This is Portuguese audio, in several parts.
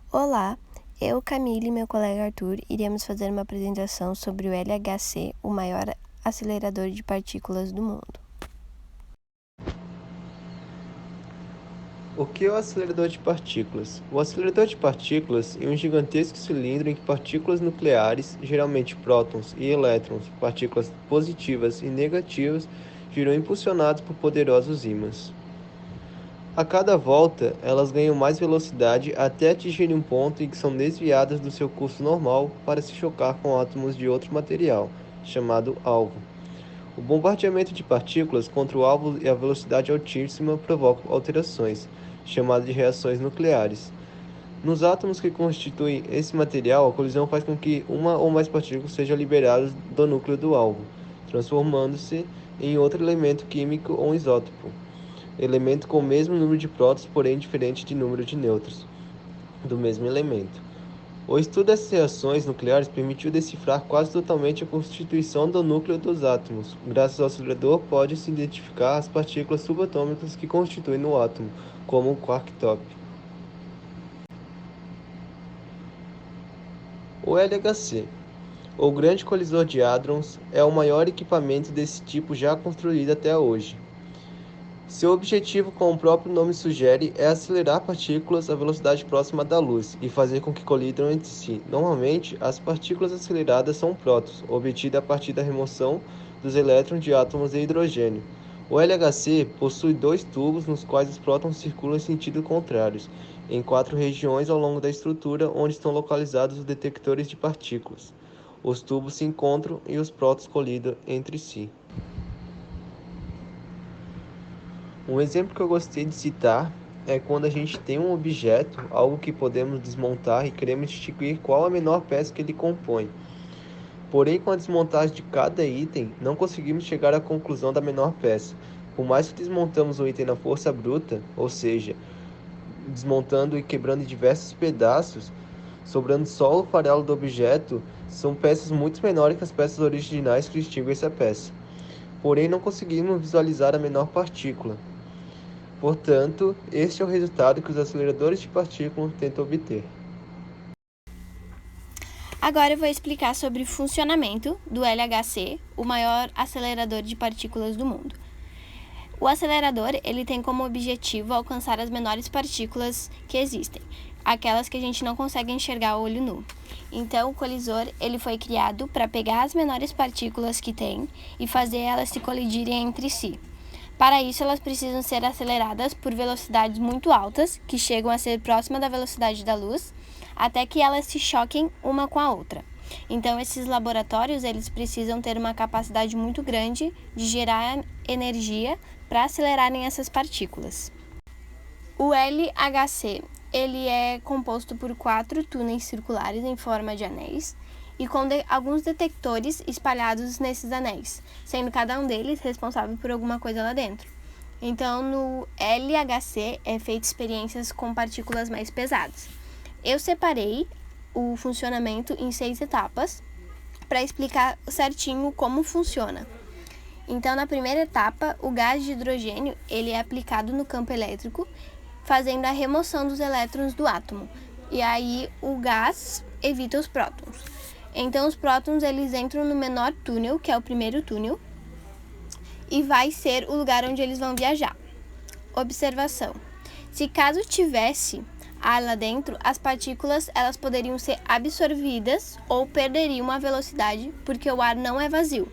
Olá, eu, Camille e meu colega Arthur iremos fazer uma apresentação sobre o LHC, o maior acelerador de partículas do mundo. O que é o acelerador de partículas? O acelerador de partículas é um gigantesco cilindro em que partículas nucleares, geralmente prótons e elétrons, partículas positivas e negativas, giram impulsionados por poderosos ímãs. A cada volta, elas ganham mais velocidade até atingirem um ponto em que são desviadas do seu curso normal para se chocar com átomos de outro material, chamado alvo. O bombardeamento de partículas contra o alvo e a velocidade altíssima provocam alterações, chamadas de reações nucleares. Nos átomos que constituem esse material, a colisão faz com que uma ou mais partículas sejam liberadas do núcleo do alvo, transformando-se em outro elemento químico ou isótopo, elemento com o mesmo número de prótons, porém diferente de número de nêutrons, do mesmo elemento. O estudo dessas reações nucleares permitiu decifrar quase totalmente a constituição do núcleo dos átomos. Graças ao acelerador, pode-se identificar as partículas subatômicas que constituem o átomo, como o quark top. O LHC, ou Grande Colisor de Hadrons, é o maior equipamento desse tipo já construído até hoje. Seu objetivo, como o próprio nome sugere, é acelerar partículas à velocidade próxima da luz e fazer com que colidam entre si. Normalmente, as partículas aceleradas são prótons, obtidas a partir da remoção dos elétrons de átomos de hidrogênio. O LHC possui dois tubos nos quais os prótons circulam em sentido contrários, em 4 regiões ao longo da estrutura onde estão localizados os detectores de partículas. Os tubos se encontram e os prótons colidem entre si. Um exemplo que eu gostei de citar é quando a gente tem um objeto, algo que podemos desmontar e queremos distinguir qual a menor peça que ele compõe. Porém, com a desmontagem de cada item, não conseguimos chegar à conclusão da menor peça. Por mais que desmontamos o item na força bruta, ou seja, desmontando e quebrando em diversos pedaços, sobrando só o farelo do objeto, são peças muito menores que as peças originais que distinguem essa peça. Porém, não conseguimos visualizar a menor partícula. Portanto, este é o resultado que os aceleradores de partículas tentam obter. Agora eu vou explicar sobre o funcionamento do LHC, o maior acelerador de partículas do mundo. O acelerador ele tem como objetivo alcançar as menores partículas que existem, aquelas que a gente não consegue enxergar a olho nu. Então, o colisor ele foi criado para pegar as menores partículas que tem e fazer elas se colidirem entre si. Para isso, elas precisam ser aceleradas por velocidades muito altas, que chegam a ser próxima da velocidade da luz, até que elas se choquem uma com a outra. Então, esses laboratórios eles precisam ter uma capacidade muito grande de gerar energia para acelerarem essas partículas. O LHC ele é composto por 4 túneis circulares em forma de anéis e com alguns detectores espalhados nesses anéis, sendo cada um deles responsável por alguma coisa lá dentro. Então, no LHC é feito experiências com partículas mais pesadas. Eu separei o funcionamento em 6 etapas para explicar certinho como funciona. Então, na primeira etapa, o gás de hidrogênio ele é aplicado no campo elétrico, fazendo a remoção dos elétrons do átomo. E aí, o gás evita os prótons. Então, os prótons eles entram no menor túnel, que é o primeiro túnel, e vai ser o lugar onde eles vão viajar. Observação. Se caso tivesse ar lá dentro, as partículas elas poderiam ser absorvidas ou perderiam a velocidade, porque o ar não é vazio.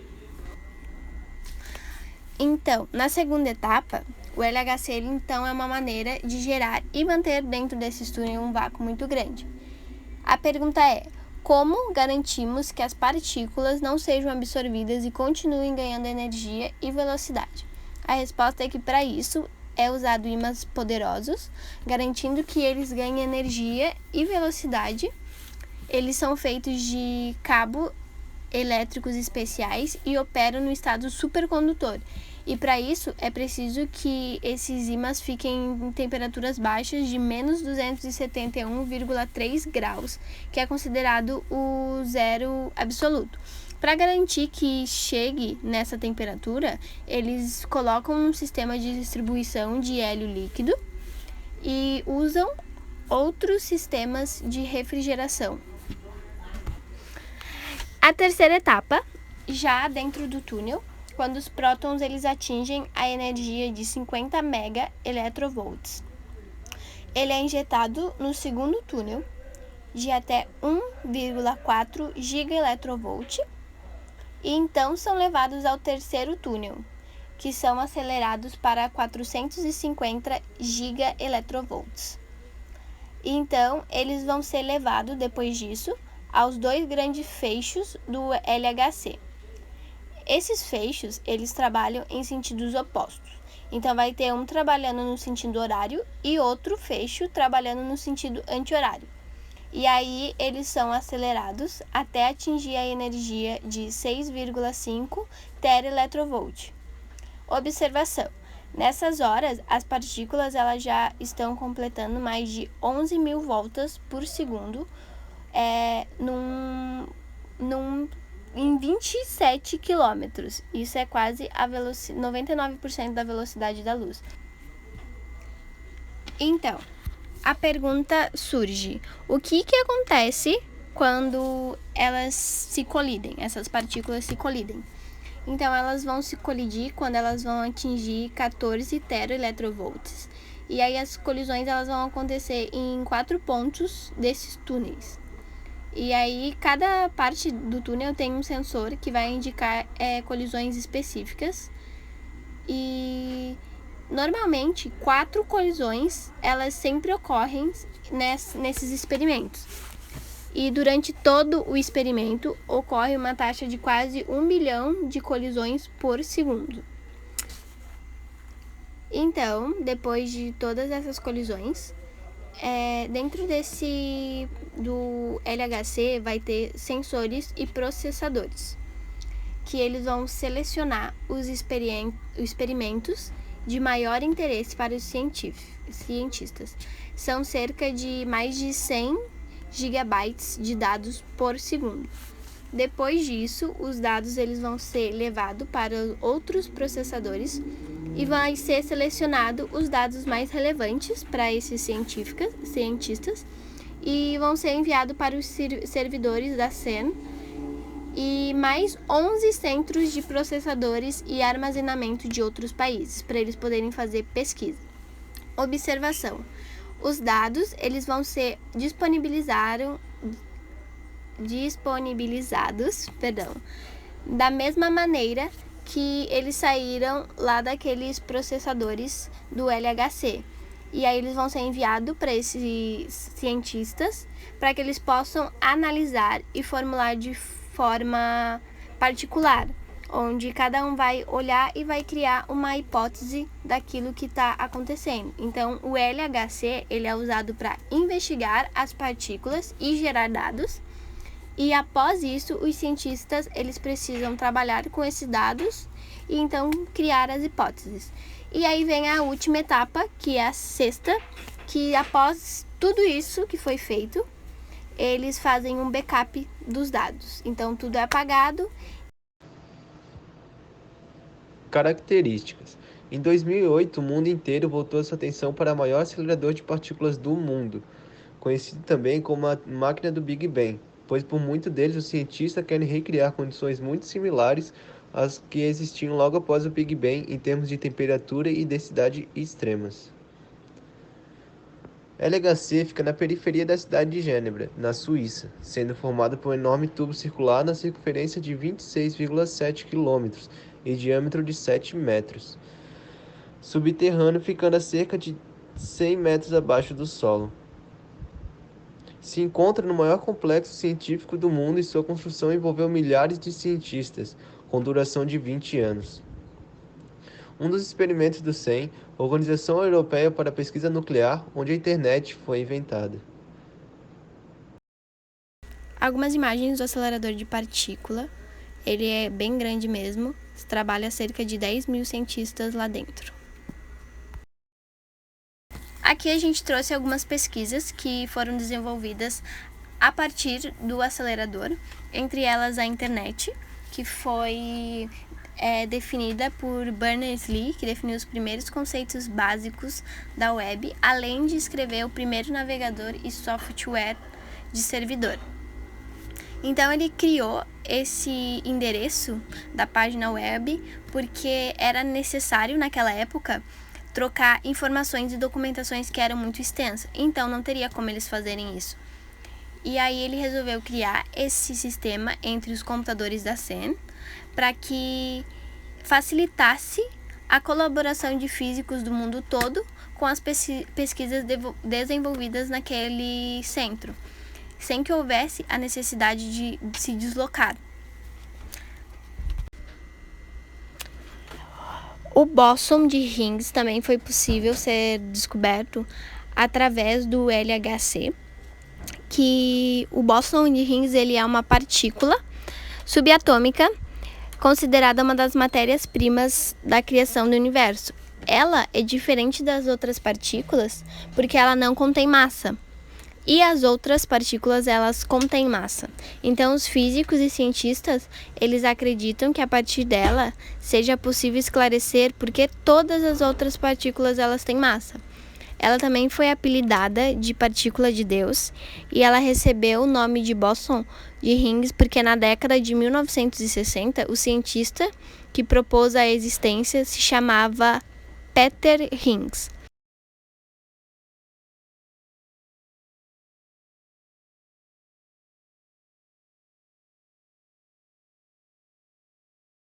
Então, na segunda etapa, o LHC então é uma maneira de gerar e manter dentro desses túneis um vácuo muito grande. A pergunta é: como garantimos que as partículas não sejam absorvidas e continuem ganhando energia e velocidade? A resposta é que para isso é usado ímãs poderosos, garantindo que eles ganhem energia e velocidade. Eles são feitos de cabos elétricos especiais e operam no estado supercondutor. E para isso é preciso que esses ímãs fiquem em temperaturas baixas de menos 271,3 graus, que é considerado o zero absoluto. Para garantir que chegue nessa temperatura, eles colocam um sistema de distribuição de hélio líquido e usam outros sistemas de refrigeração. A terceira etapa, já dentro do túnel, quando os prótons eles atingem a energia de 50 MeV. Ele é injetado no segundo túnel de até 1,4 GeV e então são levados ao terceiro túnel, que são acelerados para 450 GeV. Então, eles vão ser levados, depois disso, aos dois grandes feixes do LHC. Esses feixes, eles trabalham em sentidos opostos. Então, vai ter um trabalhando no sentido horário e outro feixe trabalhando no sentido anti-horário. E aí, eles são acelerados até atingir a energia de 6,5 TeV. Observação. Nessas horas, as partículas elas já estão completando mais de 11.000 voltas por segundo em 27 quilômetros. Isso é quase 99% da velocidade da luz. Então, a pergunta surge: o que acontece quando elas se colidem, essas partículas se colidem? Então, elas vão se colidir quando elas vão atingir 14 TeV. E aí, as colisões elas vão acontecer em 4 pontos desses túneis. E aí, cada parte do túnel tem um sensor que vai indicar colisões específicas. E, normalmente, 4 colisões, elas sempre ocorrem nesses experimentos. E durante todo o experimento, ocorre uma taxa de quase 1 bilhão de colisões por segundo. Então, depois de todas essas colisões, dentro do LHC vai ter sensores e processadores, que eles vão selecionar os experimentos de maior interesse para os cientistas. São cerca de mais de 100 gigabytes de dados por segundo. Depois disso, os dados eles vão ser levados para outros processadores e vai ser selecionado os dados mais relevantes para esses cientistas e vão ser enviados para os servidores da CERN e mais 11 centros de processadores e armazenamento de outros países, para eles poderem fazer pesquisa. Observação. Os dados eles vão ser disponibilizados da mesma maneira que eles saíram lá daqueles processadores do LHC. E aí eles vão ser enviados para esses cientistas para que eles possam analisar e formular de forma particular, onde cada um vai olhar e vai criar uma hipótese daquilo que está acontecendo. Então, o LHC ele é usado para investigar as partículas e gerar dados. E após isso, os cientistas eles precisam trabalhar com esses dados e então criar as hipóteses. E aí vem a última etapa, que é a sexta, que após tudo isso que foi feito, eles fazem um backup dos dados. Então, tudo é apagado. Características. Em 2008, o mundo inteiro voltou sua atenção para o maior acelerador de partículas do mundo, conhecido também como a máquina do Big Bang, pois por muito deles os cientistas querem recriar condições muito similares às que existiam logo após o Big Bang em termos de temperatura e densidade extremas. LHC fica na periferia da cidade de Genebra, na Suíça, sendo formado por um enorme tubo circular na circunferência de 26,7 km e diâmetro de 7 metros, subterrâneo ficando a cerca de 100 metros abaixo do solo. Se encontra no maior complexo científico do mundo e sua construção envolveu milhares de cientistas, com duração de 20 anos. Um dos experimentos do CERN, Organização Europeia para a Pesquisa Nuclear, onde a internet foi inventada. Algumas imagens do acelerador de partícula. Ele é bem grande mesmo, trabalha cerca de 10.000 cientistas lá dentro. Aqui a gente trouxe algumas pesquisas que foram desenvolvidas a partir do acelerador, entre elas a internet, que foi é definida por Berners-Lee, que definiu os primeiros conceitos básicos da web, além de escrever o primeiro navegador e software de servidor. Então, ele criou esse endereço da página web porque era necessário, naquela época, trocar informações e documentações que eram muito extensas. Então, não teria como eles fazerem isso. E aí, ele resolveu criar esse sistema entre os computadores da CERN para que facilitasse a colaboração de físicos do mundo todo com as pesquisas desenvolvidas naquele centro, sem que houvesse a necessidade de se deslocar. O bóson de Higgs também foi possível ser descoberto através do LHC, que o bóson de Higgs ele é uma partícula subatômica considerada uma das matérias-primas da criação do universo. Ela é diferente das outras partículas porque ela não contém massa. E as outras partículas, elas contêm massa. Então, os físicos e cientistas, eles acreditam que a partir dela seja possível esclarecer porque todas as outras partículas, elas têm massa. Ela também foi apelidada de partícula de Deus e ela recebeu o nome de bóson de Higgs porque na década de 1960, o cientista que propôs a existência se chamava Peter Higgs.